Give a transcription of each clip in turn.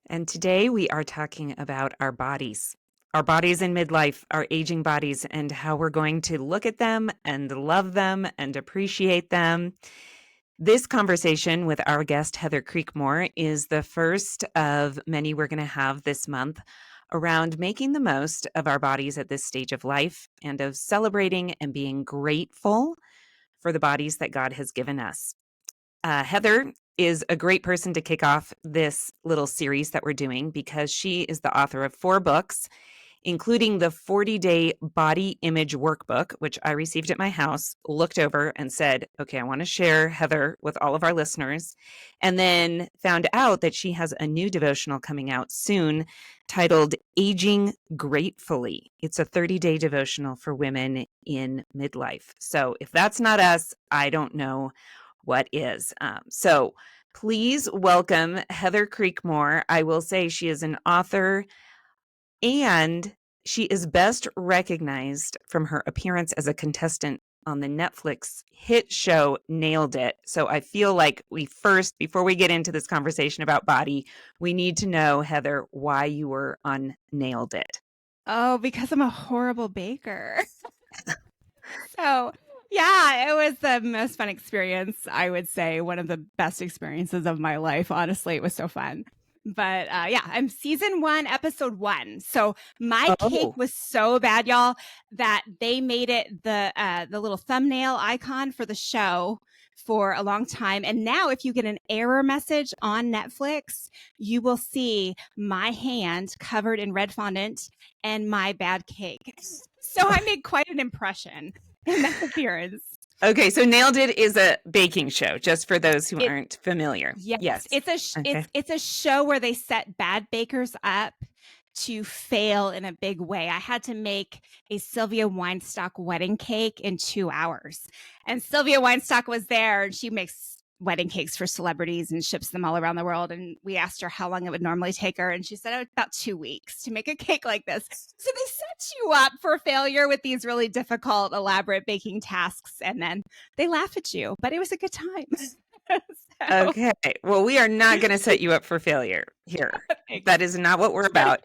And today we are talking about our bodies in midlife, our aging bodies, and how we're going to look at them and love them and appreciate them. This conversation with our guest, Heather Creekmore, is the first of many we're going to have this month around making the most of our bodies at this stage of life and of celebrating and being grateful for the bodies that God has given us. Heather is a great person to kick off this little series that we're doing because she is the author of 4 books, including the 40-day body image workbook, which I received at my house, looked over and said, okay, I want to share Heather with all of our listeners, and then found out that she has a new devotional coming out soon titled Aging Gratefully. It's a 30-day devotional for women in midlife. So if that's not us, I don't know what is. So please welcome Heather Creekmore. I will say she is an author, and she is best recognized from her appearance as a contestant on the Netflix hit show Nailed It. So I feel like before we get into this conversation about body, we need to know, Heather, why you were on Nailed It. Oh, because I'm a horrible baker. So, yeah, it was the most fun experience. I would say one of the best experiences of my life. Honestly, it was so fun. But yeah, I'm season 1, episode 1. So my cake was so bad, y'all, that they made it the little thumbnail icon for the show for a long time. And now if you get an error message on Netflix, you will see my hand covered in red fondant and my bad cake. So I made quite an impression in that appearance. Okay, so Nailed It is a baking show, just for those who aren't familiar. Yes. It's a show where they set bad bakers up to fail in a big way. I had to make a Sylvia Weinstock wedding cake in 2 hours. And Sylvia Weinstock was there, and she makes wedding cakes for celebrities and ships them all around the world. And we asked her how long it would normally take her. And she said, oh, about 2 weeks to make a cake like this. So they set you up for failure with these really difficult, elaborate baking tasks. And then they laugh at you, but it was a good time. Okay. Well, we are not going to set you up for failure here. That is not what we're about.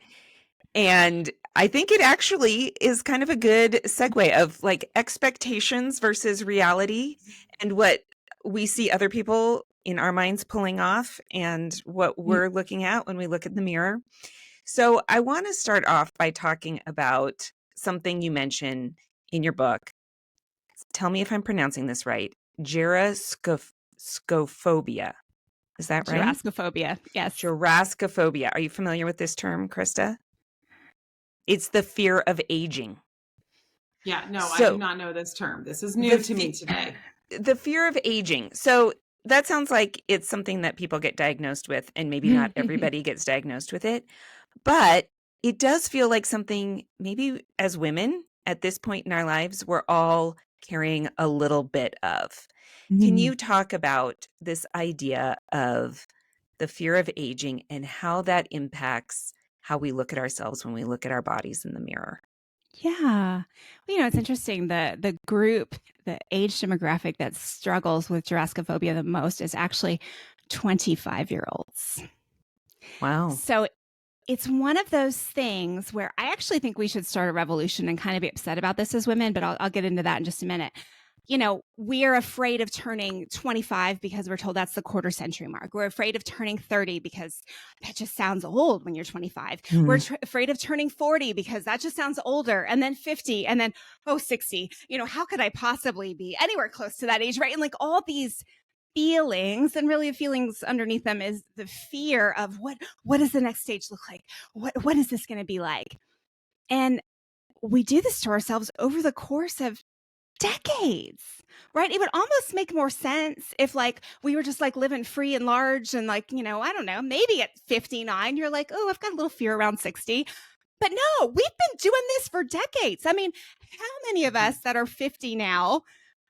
And I think it actually is kind of a good segue of like expectations versus reality and what we see other people in our minds pulling off and what we're looking at when we look in the mirror. So I want to start off by talking about something you mention in your book. Tell me if I'm pronouncing this right. Gerascophobia. Is that right? Gerascophobia. Yes. Gerascophobia. Are you familiar with this term, Krista? It's the fear of aging. Yeah, no, I do not know this term. This is new to me today. The fear of aging. So that sounds like it's something that people get diagnosed with, and maybe not everybody gets diagnosed with it, but it does feel like something maybe as women at this point in our lives, we're all carrying a little bit of. Can you talk about this idea of the fear of aging and how that impacts how we look at ourselves when we look at our bodies in the mirror? Yeah. Well, it's interesting. The group, the age demographic that struggles with Gerascophobia the most is actually 25-year-olds. Wow. So it's one of those things where I actually think we should start a revolution and kind of be upset about this as women, but I'll get into that in just a minute. We are afraid of turning 25 because we're told that's the quarter century mark. We're afraid of turning 30 because that just sounds old when you're 25. We're afraid of turning 40 because that just sounds older. And then 50 and then, 60. How could I possibly be anywhere close to that age, right? And like all these feelings, and really the feelings underneath them is the fear of what does the next stage look like? What is this going to be like? And we do this to ourselves over the course of decades, right? It would almost make more sense if we were just living free and large and I don't know, maybe at 59, you're like, oh, I've got a little fear around 60. But no, we've been doing this for decades. I mean, how many of us that are 50 now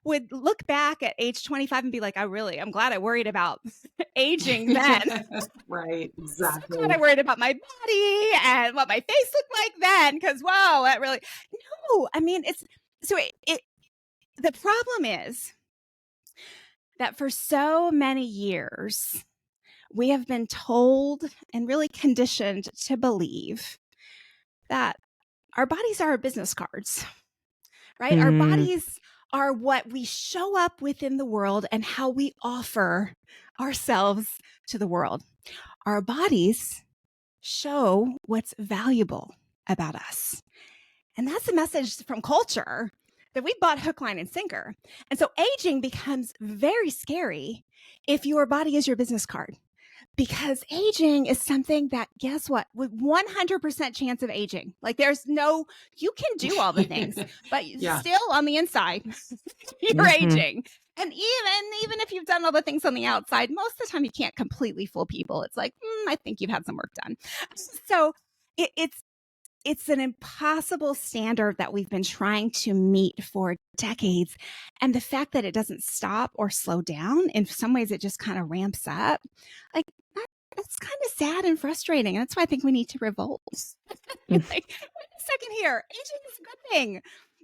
would look back at age 25 and be like, I'm glad I worried about aging then. Right, exactly. I'm glad I worried about my body and what my face looked like then, because whoa, that really, no, I mean, the problem is that for so many years, we have been told and really conditioned to believe that our bodies are our business cards, right? Our bodies are what we show up within the world and how we offer ourselves to the world. Our bodies show what's valuable about us. And that's a message from culture that we bought hook, line, and sinker. And so aging becomes very scary if your body is your business card. Because aging is something that, guess what, with 100% chance of aging, like there's no, you can do all the things, but still on the inside, you're aging. And even if you've done all the things on the outside, most of the time you can't completely fool people. It's like, I think you've had some work done. So it's an impossible standard that we've been trying to meet for decades. And the fact that it doesn't stop or slow down, in some ways it just kind of ramps up. Like, that's kind of sad and frustrating. And that's why I think we need to revolt. Like, wait a second here. Aging is a good thing.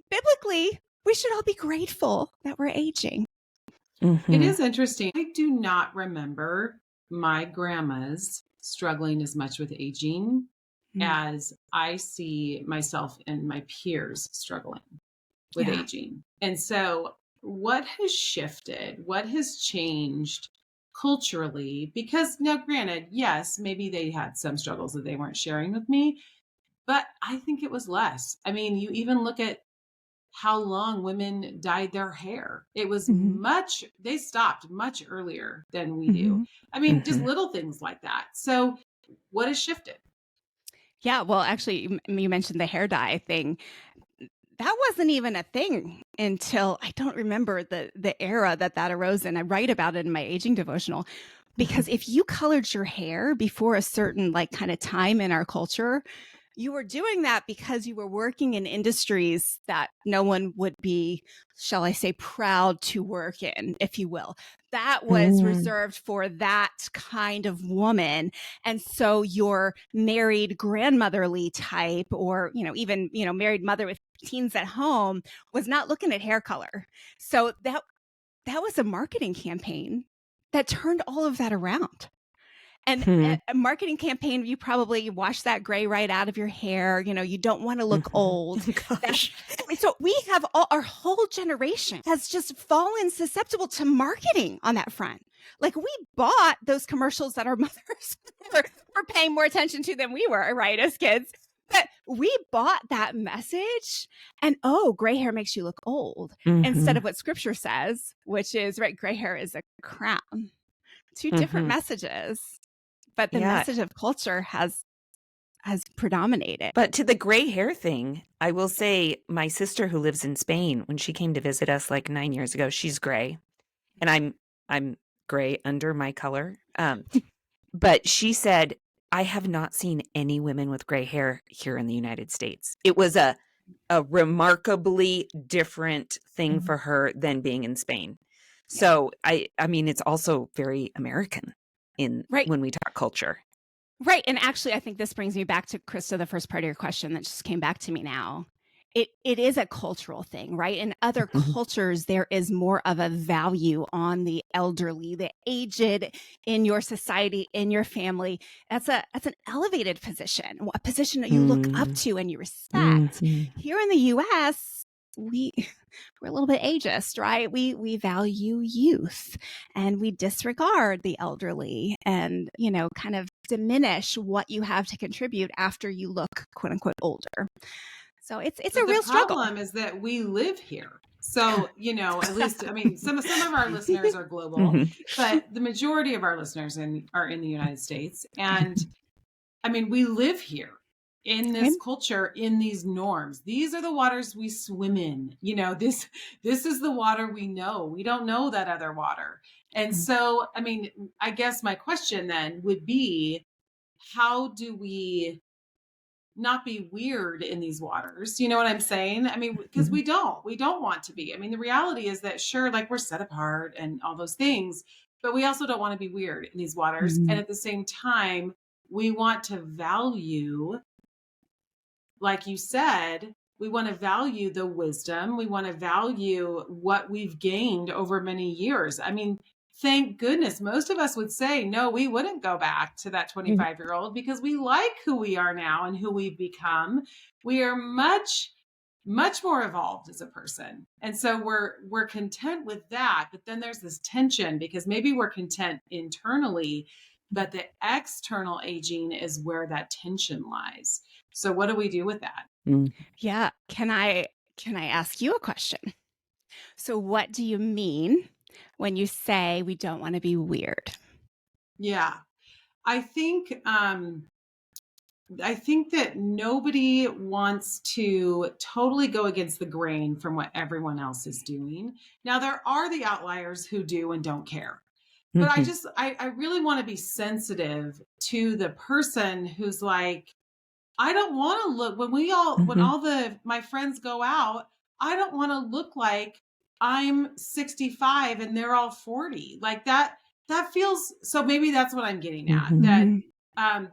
Biblically, we should all be grateful that we're aging. It is interesting. I do not remember my grandmas struggling as much with aging as I see myself and my peers struggling with aging. And so what has shifted? What has changed culturally? Because now, granted, yes, maybe they had some struggles that they weren't sharing with me, but I think it was less. I mean, you even look at how long women dyed their hair. It was they stopped much earlier than we do. I mean, just little things like that. So what has shifted? Yeah, well, actually, you mentioned the hair dye thing. That wasn't even a thing until I don't remember the era that arose in. I write about it in my aging devotional, because if you colored your hair before a certain like kind of time in our culture, you were doing that because you were working in industries that no one would be, shall I say, proud to work in, if you will. That was reserved for that kind of woman. And so your married grandmotherly type, or, even, married mother with teens at home, was not looking at hair color. So that was a marketing campaign that turned all of that around. And a marketing campaign, you probably wash that gray right out of your hair. You don't want to look old. So we have our whole generation has just fallen susceptible to marketing on that front. Like, we bought those commercials that our mothers were paying more attention to than we were, right, as kids. But we bought that message, and gray hair makes you look old, instead of what scripture says, which is, right, gray hair is a crown. Two different messages. But the message of culture has predominated. But to the gray hair thing, I will say my sister who lives in Spain, when she came to visit us like 9 years ago, she's gray, and I'm gray under my color. But she said, I have not seen any women with gray hair here in the United States. It was a remarkably different thing for her than being in Spain. So I mean, it's also very American when we talk culture. Right. And actually, I think this brings me back to, Krista, the first part of your question that just came back to me now. It is a cultural thing, right? In other cultures, there is more of a value on the elderly, the aged in your society, in your family. That's an elevated position, a position that you look up to and you respect. Here in the U.S., we're a little bit ageist, right? We value youth, and we disregard the elderly, and kind of diminish what you have to contribute after you look, quote unquote, older. So it's a real struggle. The problem is that we live here. So, at least, I mean, some of our listeners are global, but the majority of our listeners are in the United States. And I mean, we live here in this culture, in these norms. These are the waters we swim in. This is the water we know. We don't know that other water. And so, I mean, I guess my question then would be, how do we not be weird in these waters? You know what I'm saying? I mean, because we don't want to be. I mean, the reality is that, sure, like, we're set apart and all those things, but we also don't want to be weird in these waters. And at the same time, we want to value, like you said, we want to value the wisdom. We want to value what we've gained over many years. I mean, thank goodness. Most of us would say, no, we wouldn't go back to that 25-year-old because we like who we are now and who we've become. We are much more evolved as a person. And so we're content with that. But then there's this tension because maybe we're content internally, but the external aging is where that tension lies. So what do we do with that? Yeah. Can I ask you a question? So what do you mean when you say we don't want to be weird? Yeah. I think that nobody wants to totally go against the grain from what everyone else is doing. Now, there are the outliers who do and don't care. But I really want to be sensitive to the person who's like, I don't want to look when all my friends go out, I don't want to look like I'm 65 and they're all 40. Like that feels, so maybe that's what I'm getting at.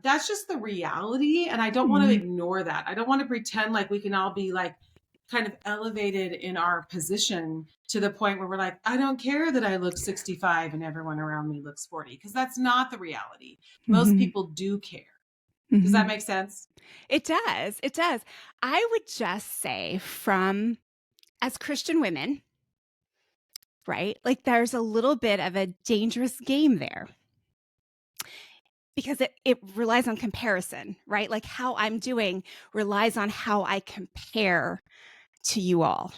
That's just the reality. And I don't want to ignore that. I don't want to pretend like we can all be like kind of elevated in our position to the point where we're like, I don't care that I look 65 and everyone around me looks 40, because that's not the reality. Most people do care. Does that make sense? It does. It does. I would just say as Christian women, right? Like there's a little bit of a dangerous game there because it relies on comparison, right? Like how I'm doing relies on how I compare to you all.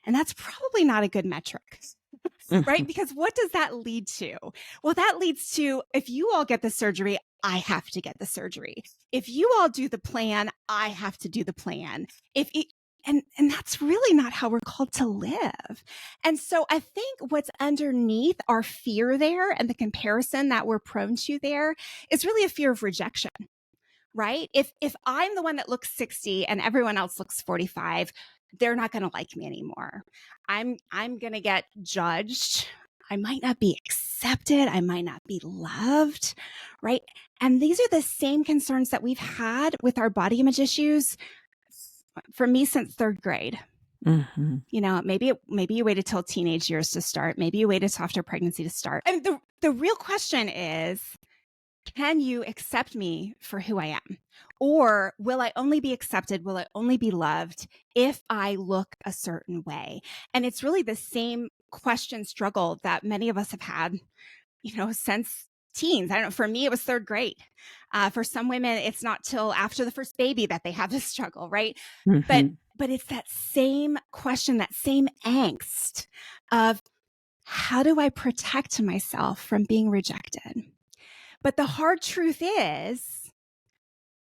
And that's probably not a good metric. Right? Because what does that lead to? Well, that leads to, if you all get the surgery, I have to get the surgery. If you all do the plan, I have to do the plan. And that's really not how we're called to live. And so I think what's underneath our fear there and the comparison that we're prone to there is really a fear of rejection. Right? If I'm the one that looks 60 and everyone else looks 45, they're not going to like me anymore. I'm going to get judged. I might not be accepted. I might not be loved, right? And these are the same concerns that we've had with our body image issues for me since third grade. You know, maybe you waited till teenage years to start. Maybe you waited till after pregnancy to start. And the real question is, can you accept me for who I am? Or will I only be accepted? Will I only be loved if I look a certain way? And it's really the same question struggle that many of us have had, you know, since teens. I don't know. For me, it was third grade. For some women, it's not till after the first baby that they have this struggle, right? But it's that same question, that same angst of how do I protect myself from being rejected? But the hard truth is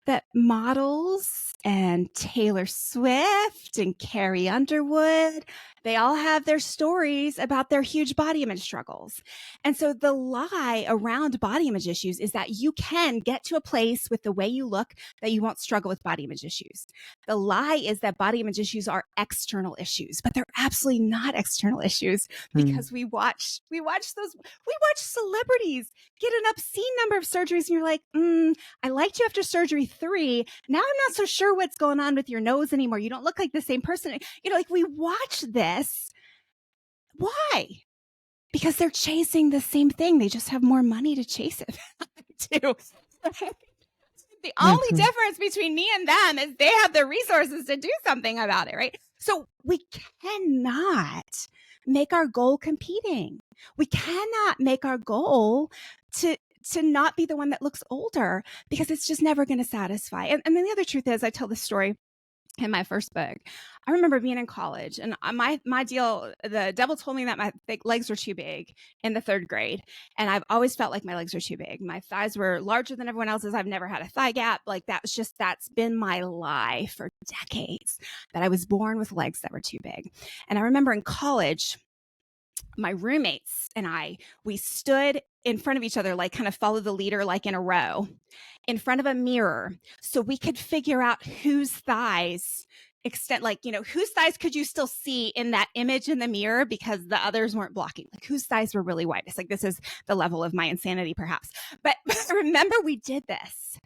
that models and Taylor Swift and Carrie Underwood, they all have their stories about their huge body image struggles. And so the lie around body image issues is that you can get to a place with the way you look that you won't struggle with body image issues. The lie is that body image issues are external issues, but they're absolutely not external issues because we watch celebrities get an obscene number of surgeries and you're like, I liked you after surgery 3. Now I'm not so sure what's going on with your nose anymore. You don't look like the same person. You know, like we watch this. Why? Because they're chasing the same thing. They just have more money to chase it too. The only difference between me and them is they have the resources to do something about it, right? So we cannot make our goal competing. We cannot make our goal to not be the one that looks older because it's just never going to satisfy. And then the other truth is, I tell this story in my first book. I remember being in college and my deal, the devil told me that my legs were too big in the third grade. And I've always felt like my legs were too big. My thighs were larger than everyone else's. I've never had a thigh gap. Like that's been my lie for decades, that I was born with legs that were too big. And I remember in college, my roommates and we stood in front of each other, like kind of follow the leader, like in a row in front of a mirror. So we could figure out whose thighs extend, like, you know, whose thighs could you still see in that image in the mirror because the others weren't blocking, like whose thighs were really wide. It's like, this is the level of my insanity perhaps. But remember we did this.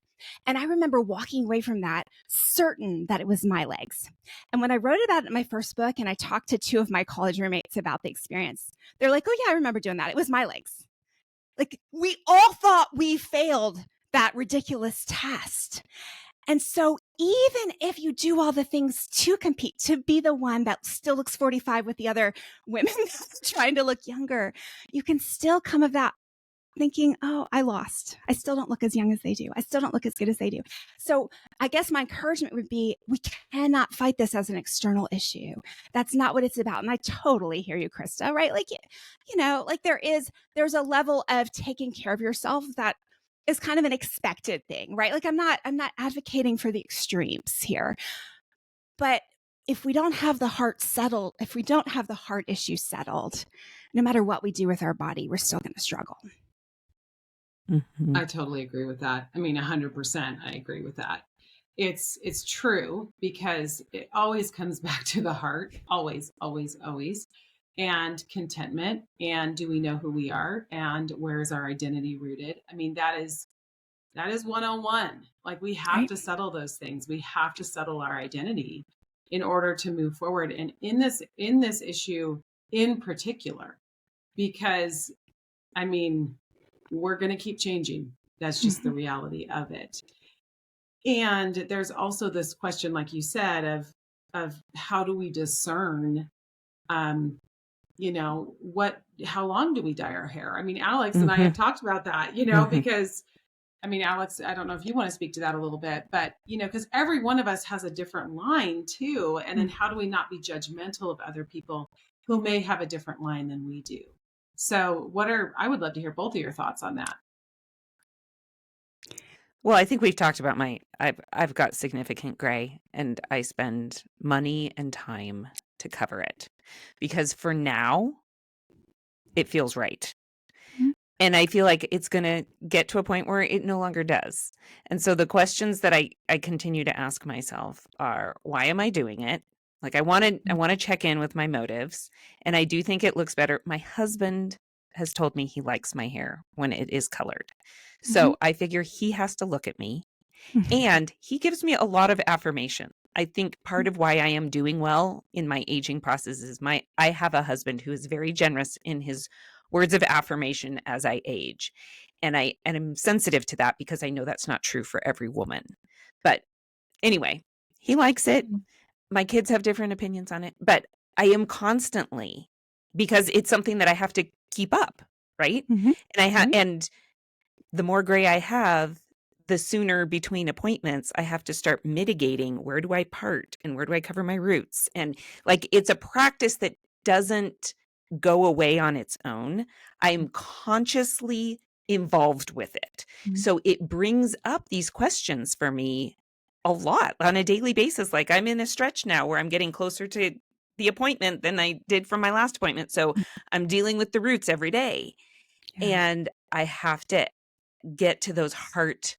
And I remember walking away from that certain that it was my legs. And when I wrote about it in my first book and I talked to 2 of my college roommates about the experience, they're like, oh yeah, I remember doing that. It was my legs. Like, we all thought we failed that ridiculous test. And so even if you do all the things to compete, to be the one that still looks 45 with the other women trying to look younger, you can still come of that thinking, oh, I lost. I still don't look as young as they do. I still don't look as good as they do. So I guess my encouragement would be, we cannot fight this as an external issue. That's not what it's about. And I totally hear you, Krista, right? Like, you know, like there's a level of taking care of yourself that is kind of an expected thing, right? Like I'm not advocating for the extremes here, but if we don't have the heart settled, if we don't have the heart issue settled, no matter what we do with our body, we're still going to struggle. I totally agree with that. I mean, 100%. I agree with that. It's true because it always comes back to the heart, always, always, always, and contentment. And do we know who we are? And where is our identity rooted? I mean, that is 101. Like we have to settle those things. We have to settle our identity in order to move forward. And in this issue in particular, because I mean, we're going to keep changing. That's just the reality of it. And there's also this question, like you said, of how do we discern, you know, how long do we dye our hair? I mean, Alex and I have talked about that, you know, because I mean, Alex, I don't know if you want to speak to that a little bit, but, you know, because every one of us has a different line too. And then how do we not be judgmental of other people who may have a different line than we do? So I would love to hear both of your thoughts on that. Well, I think we've talked about I've got significant gray and I spend money and time to cover it because for now it feels right. And I feel like it's going to get to a point where it no longer does. And so the questions that I continue to ask myself are, why am I doing it? Like I want to check in with my motives. And I do think it looks better. My husband has told me he likes my hair when it is colored. So I figure he has to look at me and he gives me a lot of affirmation. I think part of why I am doing well in my aging process is I have a husband who is very generous in his words of affirmation as I age. And I'm sensitive to that because I know that's not true for every woman. But anyway, he likes it. My kids have different opinions on it, but I am constantly, because it's something that I have to keep up, right? And and the more gray I have, the sooner between appointments I have to start mitigating where do I part and where do I cover my roots? And like it's a practice that doesn't go away on its own. I'm consciously involved with it. So it brings up these questions for me a lot on a daily basis. Like I'm in a stretch now where I'm getting closer to the appointment than I did from my last appointment. So I'm dealing with the roots every day. And I have to get to those heart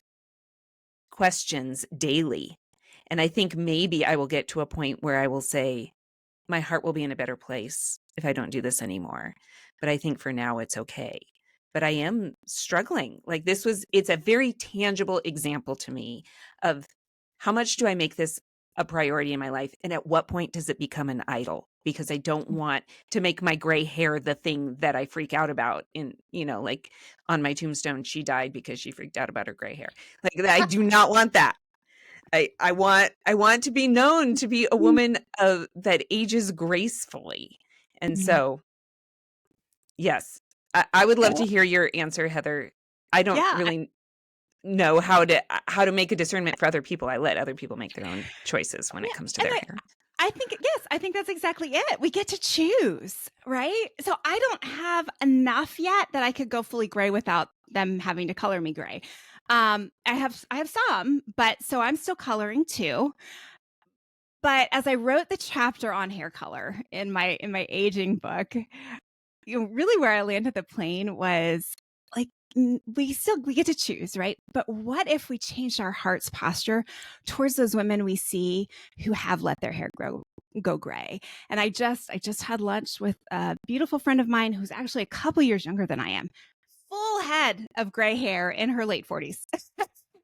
questions daily. And I think maybe I will get to a point where I will say, my heart will be in a better place if I don't do this anymore. But I think for now it's okay. But I am struggling. Like it's a very tangible example to me of how much do I make this a priority in my life? And at what point does it become an idol? Because I don't want to make my gray hair the thing that I freak out about like on my tombstone, she died because she freaked out about her gray hair. Like I do not want that. I want to be known to be a woman that ages gracefully. And so, yes, I would love to hear your answer, Heather. I don't really know how to make a discernment for other people. I let other people make their own choices when it comes to their hair. I think that's exactly it. We get to choose, right? So I don't have enough yet that I could go fully gray without them having to color me gray. I have some, but so I'm still coloring too. But as I wrote the chapter on hair color in my aging book, really where I landed the plane was like, we get to choose, right? But what if we changed our heart's posture towards those women we see who have let their hair go gray? And I just had lunch with a beautiful friend of mine who's actually a couple years younger than I am, full head of gray hair in her late 40s.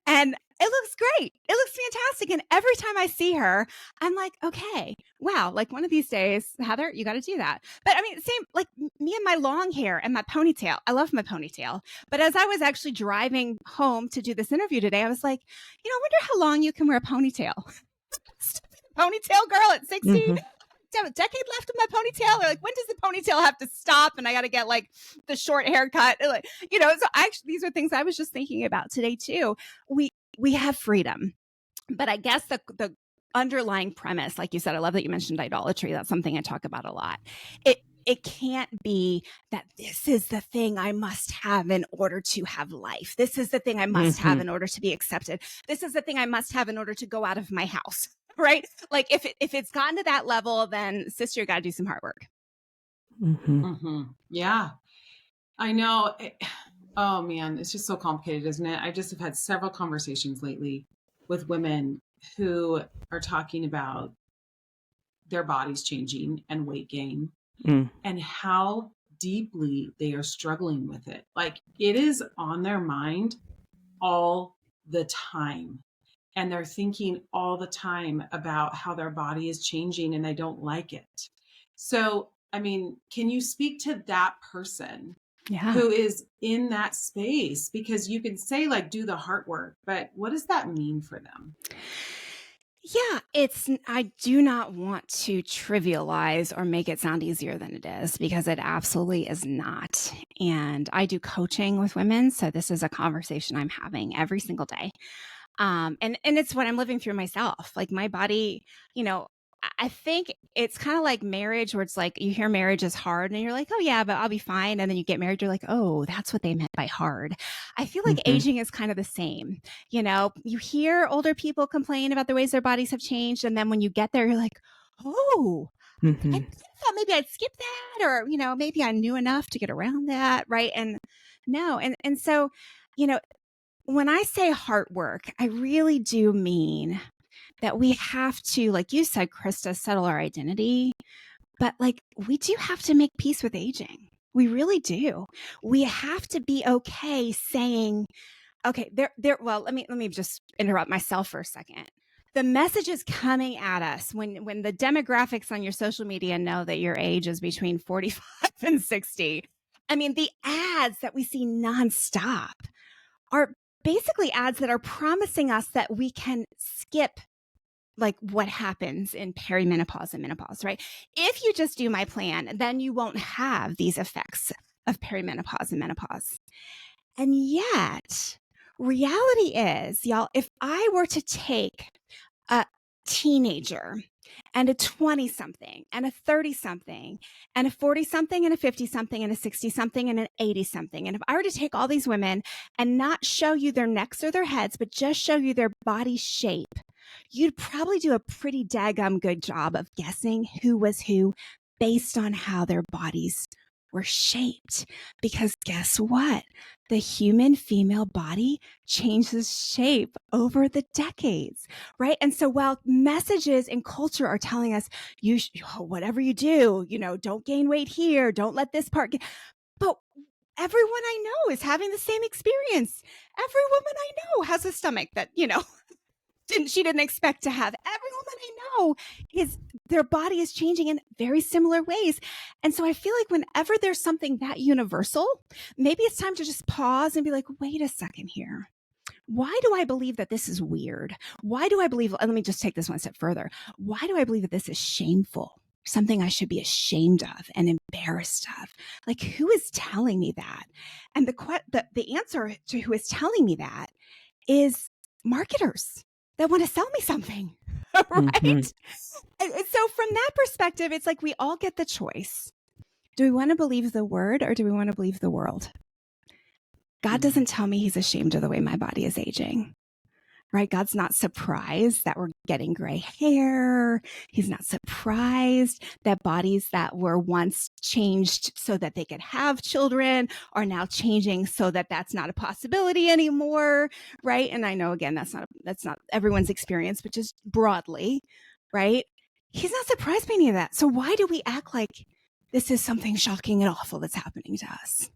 And it looks great. It looks fantastic. And every time I see her, I'm like, okay, wow, like one of these days, Heather, you got to do that. But I mean, same like me and my long hair and my ponytail. I love my ponytail. But as I was actually driving home to do this interview today, I was like, I wonder how long you can wear a ponytail. Ponytail girl at 60. Mhm. A decade left of my ponytail, or like when does the ponytail have to stop and I got to get like the short haircut, like, so actually these are things I was just thinking about today too. We have freedom, but I guess the underlying premise, like you said, I love that you mentioned idolatry. That's something I talk about a lot. It can't be that this is the thing I must have in order to have life. This is the thing I must have in order to be accepted. This is the thing I must have in order to go out of my house. Right? Like if it's gotten to that level, then sister, you got to do some hard work. Yeah, I know. Oh man, it's just so complicated, isn't it? I just have had several conversations lately with women who are talking about their bodies changing and weight gain and how deeply they are struggling with it. Like it is on their mind all the time. And they're thinking all the time about how their body is changing and they don't like it. So, I mean, can you speak to that person who is in that space? Because you can say like, do the heart work, but what does that mean for them? Yeah, I do not want to trivialize or make it sound easier than it is, because it absolutely is not. And I do coaching with women. So this is a conversation I'm having every single day. And it's what I'm living through myself. Like my body, I think it's kind of like marriage, where it's like you hear marriage is hard and you're like, oh yeah, but I'll be fine. And then you get married, you're like, oh, that's what they meant by hard. I feel like aging is kind of the same. You hear older people complain about the ways their bodies have changed. And then when you get there, you're like, oh, I thought maybe I'd skip that, or, maybe I knew enough to get around that. Right. And no. And so, when I say heart work, I really do mean that we have to, like you said, Krista, settle our identity. But like we do have to make peace with aging. We really do. We have to be okay saying, okay, well, let me just interrupt myself for a second. The message is coming at us when the demographics on your social media know that your age is between 45 and 60. I mean, the ads that we see nonstop are basically ads that are promising us that we can skip like what happens in perimenopause and menopause, right? If you just do my plan, then you won't have these effects of perimenopause and menopause. And yet, reality is, y'all, if I were to take a teenager and a 20-something and a 30-something and a 40-something and a 50-something and a 60-something and an 80-something, and if I were to take all these women and not show you their necks or their heads, but just show you their body shape, you'd probably do a pretty daggum good job of guessing who was who based on how their bodies were shaped. Because guess what? The human female body changes shape over the decades, right? And so while messages and culture are telling us, whatever you do, don't gain weight here, don't let this part but everyone I know is having the same experience. Every woman I know has a stomach that, she didn't expect to have. Every woman I know their body is changing in very similar ways. And so I feel like whenever there's something that universal, maybe it's time to just pause and be like, wait a second here. Why do I believe that this is weird? Why do I believe, let me just take this one step further. Why do I believe that this is shameful? Something I should be ashamed of and embarrassed of? Like, who is telling me that? And the answer to who is telling me that is marketers that want to sell me something, right? And so from that perspective, it's like we all get the choice. Do we want to believe the word or do we want to believe the world? God doesn't tell me he's ashamed of the way my body is aging, right? God's not surprised that we're getting gray hair. He's not surprised that bodies that were once changed so that they could have children are now changing so that that's not a possibility anymore, right? And I know, again, that's not everyone's experience, but just broadly, right? He's not surprised by any of that. So why do we act like this is something shocking and awful that's happening to us?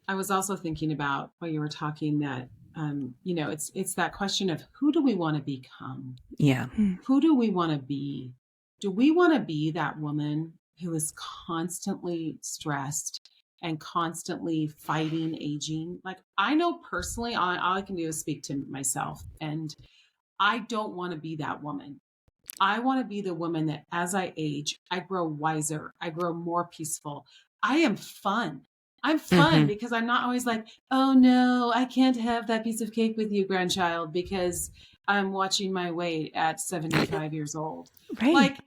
I was also thinking about while you were talking that it's that question of who do we want to become? Yeah. Who do we want to be? Do we want to be that woman who is constantly stressed and constantly fighting aging? Like, I know personally, all I can do is speak to myself, and I don't want to be that woman. I want to be the woman that as I age, I grow wiser, I grow more peaceful. I am fun. I'm fun because I'm not always like, oh no, I can't have that piece of cake with you, grandchild, because I'm watching my weight at 75 years old. Right. Like,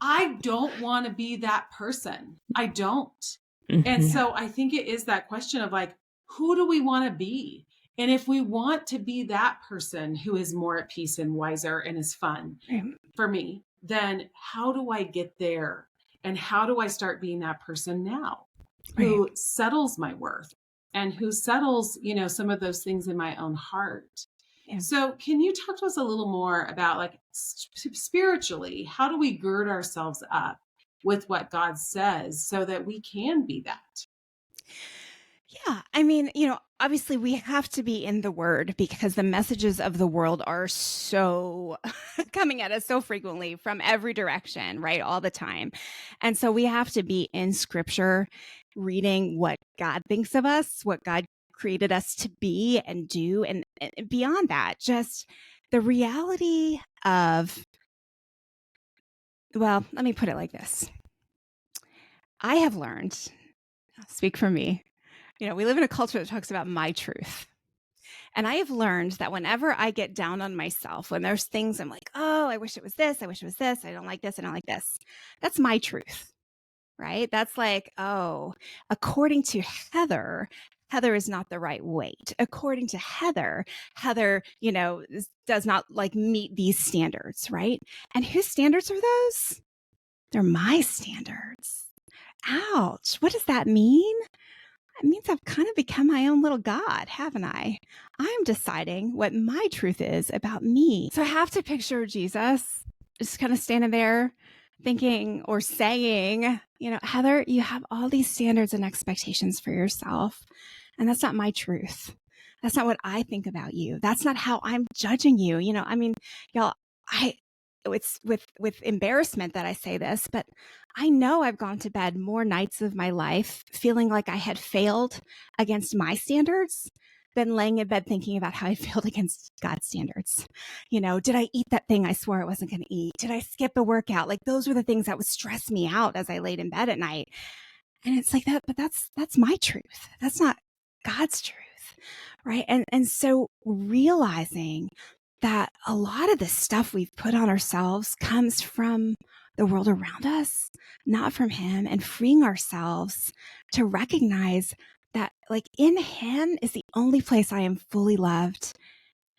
I don't want to be that person. I don't. And so I think it is that question of like, who do we want to be? And if we want to be that person who is more at peace and wiser and is fun for me, then how do I get there? And how do I start being that person now who settles my worth and who settles, some of those things in my own heart? Yeah. So can you talk to us a little more about like spiritually, how do we gird ourselves up with what God says so that we can be that? Yeah. I mean, obviously we have to be in the word because the messages of the world are so coming at us so frequently from every direction, right? All the time. And so we have to be in scripture, reading what God thinks of us, what God created us to be and do. And beyond that, just the reality of, well, let me put it like this. I have learned, I'll speak for me, we live in a culture that talks about my truth. And I have learned that whenever I get down on myself, when there's things I'm like, oh, I wish it was this. I wish it was this. I don't like this. I don't like this. That's my truth, right? That's like, oh, according to Heather is not the right weight. According to Heather, does not like meet these standards, right? And whose standards are those? They're my standards. Ouch. What does that mean? It means I've kind of become my own little God, haven't I? I'm deciding what my truth is about me. So I have to picture Jesus just kind of standing there thinking or saying, Heather, you have all these standards and expectations for yourself. And that's not my truth. That's not what I think about you. That's not how I'm judging you. Y'all, it's with embarrassment that I say this, but I know I've gone to bed more nights of my life feeling like I had failed against my standards than laying in bed thinking about how I failed against God's standards. Did I eat that thing I swore I wasn't going to eat? Did I skip a workout? Like those were the things that would stress me out as I laid in bed at night. And it's like that, but that's my truth. That's not God's truth. Right. And so realizing that a lot of the stuff we've put on ourselves comes from the world around us, not from Him, and freeing ourselves to recognize that like in Him is the only place I am fully loved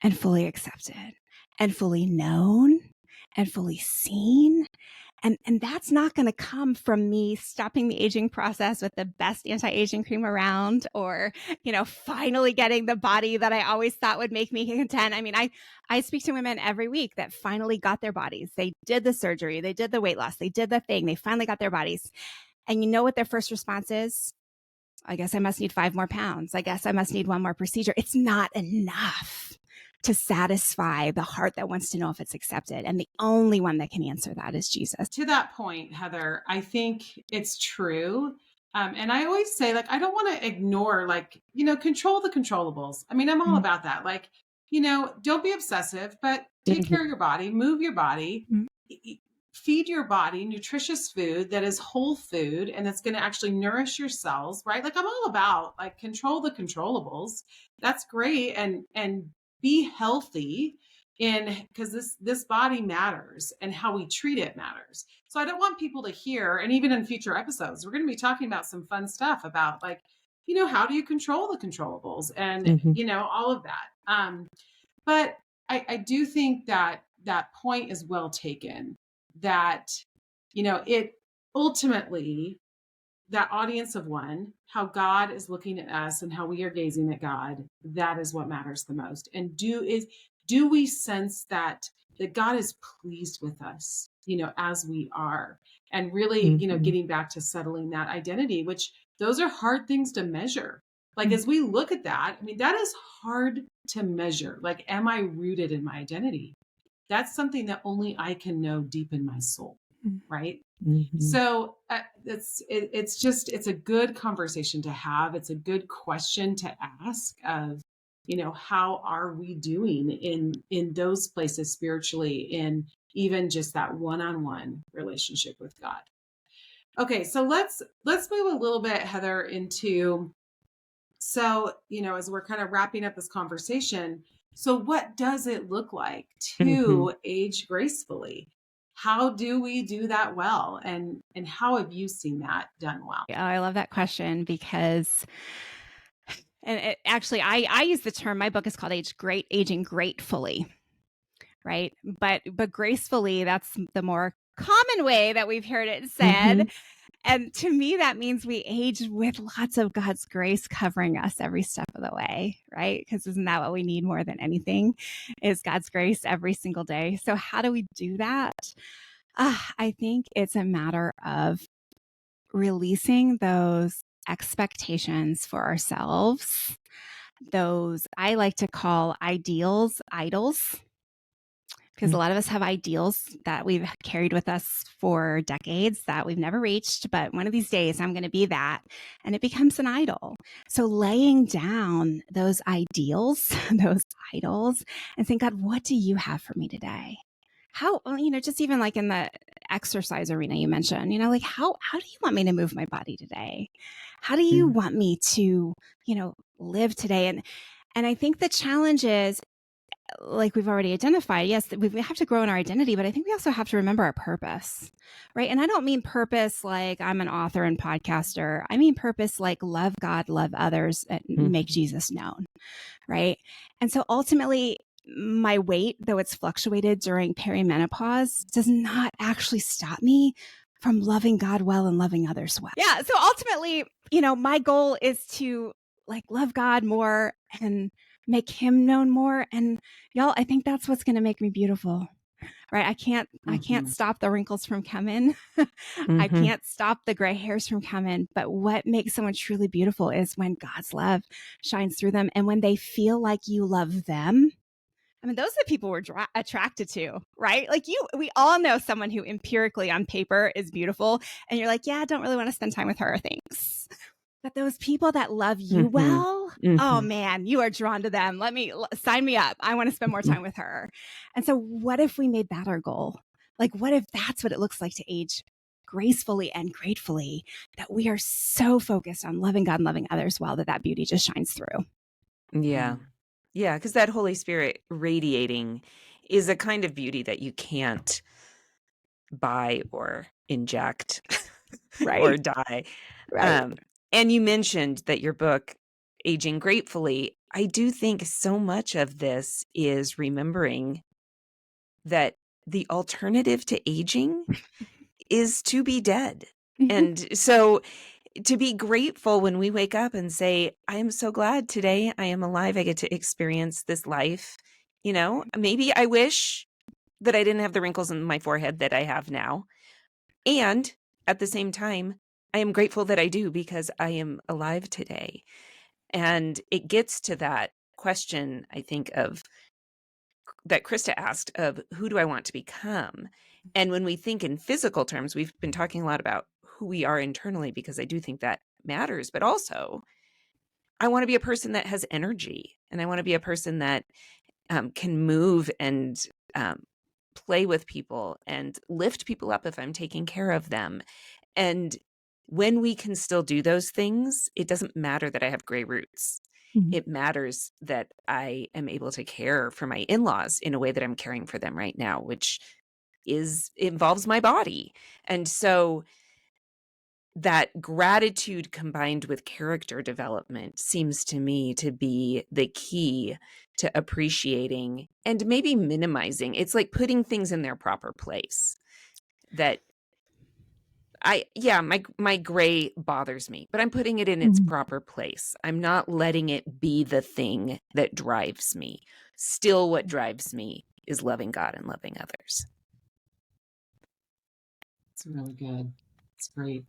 and fully accepted and fully known and fully seen. And that's not going to come from me stopping the aging process with the best anti-aging cream around or, finally getting the body that I always thought would make me content. I mean, I speak to women every week that finally got their bodies. They did the surgery. They did the weight loss. They did the thing. They finally got their bodies. And you know what their first response is? I guess I must need 5 more pounds. I guess I must need 1 more procedure. It's not enough to satisfy the heart that wants to know if it's accepted. And the only one that can answer that is Jesus. To that point, Heather, I think it's true. And I always say, like, I don't want to ignore, like, control the controllables. I mean, I'm all about that. Like, don't be obsessive, but take care of your body, move your body, feed your body nutritious food that is whole food and that's going to actually nourish your cells, right? Like I'm all about like control the controllables. That's great. And be healthy because this body matters and how we treat it matters. So I don't want people to hear, and even in future episodes, we're going to be talking about some fun stuff about like, how do you control the controllables and, all of that. But I do think that point is well taken, that, it ultimately, that audience of one, how God is looking at us and how we are gazing at God, that is what matters the most. And do we sense that God is pleased with us, as we are, and really, getting back to settling that identity, which those are hard things to measure. Like, as we look at that, I mean, that is hard to measure. Like, am I rooted in my identity? That's something that only I can know deep in my soul, right? Mm-hmm. So it's a good conversation to have. It's a good question to ask of, how are we doing in those places spiritually, in even just that one-on-one relationship with God. Okay, so let's move a little bit, Heather, into, so, as we're kind of wrapping up this conversation, so what does it look like to age gracefully? How do we do that well? And how have you seen that done well? Oh, I love that question because, and actually, I use the term. My book is called Aging Gratefully, right? But gracefully, that's the more common way that we've heard it said. And to me, that means we age with lots of God's grace covering us every step of the way, right? Because isn't that what we need more than anything, is God's grace every single day? So how do we do that? I think it's a matter of releasing those expectations for ourselves, those I like to call idols, because a lot of us have ideals that we've carried with us for decades that we've never reached, but one of these days I'm going to be that, and it becomes an idol. So laying down those ideals, those idols, and saying, God, what do you have for me today? How, just even like in the exercise arena you mentioned, like how do you want me to move my body today? How do you want me to, live today? And I think the challenge is, like we've already identified, yes, we have to grow in our identity, but I think we also have to remember our purpose, right? And I don't mean purpose like I'm an author and podcaster. I mean purpose like love God, love others, and make Jesus known, right? And so ultimately, my weight, though it's fluctuated during perimenopause, does not actually stop me from loving God well and loving others well. Yeah. So ultimately, my goal is to love God more and make him known more. And y'all, I think that's what's going to make me beautiful, right? I can't stop the wrinkles from coming. I can't stop the gray hairs from coming. But what makes someone truly beautiful is when God's love shines through them. And when they feel like you love them. I mean, those are the people we're attracted to, right? We all know someone who empirically on paper is beautiful. And you're like, yeah, I don't really want to spend time with her. Thanks. But those people that love you well, oh man, you are drawn to them. Sign me up. I want to spend more time with her. And so what if we made that our goal? What if that's what it looks like to age gracefully and gratefully, that we are so focused on loving God and loving others well, that beauty just shines through. Yeah. Yeah. Because that Holy Spirit radiating is a kind of beauty that you can't buy or inject or dye. Right. And you mentioned that your book, Aging Gratefully, I do think so much of this is remembering that the alternative to aging is to be dead. And so to be grateful when we wake up and say, I am so glad today I am alive. I get to experience this life. Maybe I wish that I didn't have the wrinkles in my forehead that I have now. And at the same time, I am grateful that I do, because I am alive today. And it gets to that question, I think, that Krista asked, of who do I want to become? And when we think in physical terms, we've been talking a lot about who we are internally, because I do think that matters. But also, I want to be a person that has energy, and I want to be a person that can move and play with people and lift people up if I'm taking care of them. And when we can still do those things, it doesn't matter that I have gray roots. It matters that I am able to care for my in-laws in a way that I'm caring for them right now, which involves my body. And so that gratitude combined with character development seems to me to be the key to appreciating and maybe minimizing. It's like putting things in their proper place. That my gray bothers me, but I'm putting it in its proper place. I'm not letting it be the thing that drives me. Still, what drives me is loving God and loving others. It's really good. It's great.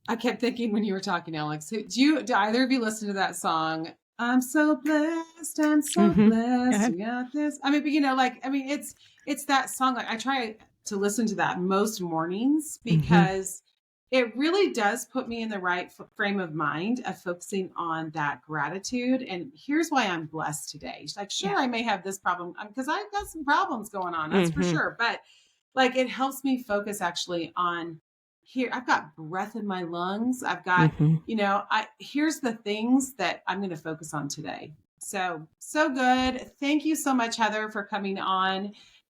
I kept thinking when you were talking, Alex, do either of you listen to that song? I'm so blessed. I'm so blessed. You got this. I mean, but it's that song. Like, I try to listen to that most mornings because it really does put me in the right frame of mind of focusing on that gratitude. And here's why I'm blessed today. She's like, sure, I may have this problem because I've got some problems going on. That's for sure. But like, it helps me focus actually on here. I've got breath in my lungs. I've got, here's the things that I'm going to focus on today. So good. Thank you so much, Heather, for coming on.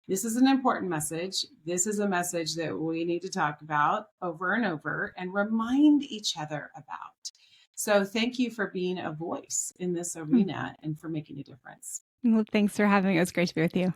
This is an important message. This is a message that we need to talk about over and over and remind each other about. So thank you for being a voice in this arena and for making a difference. Well, thanks for having me. It was great to be with you.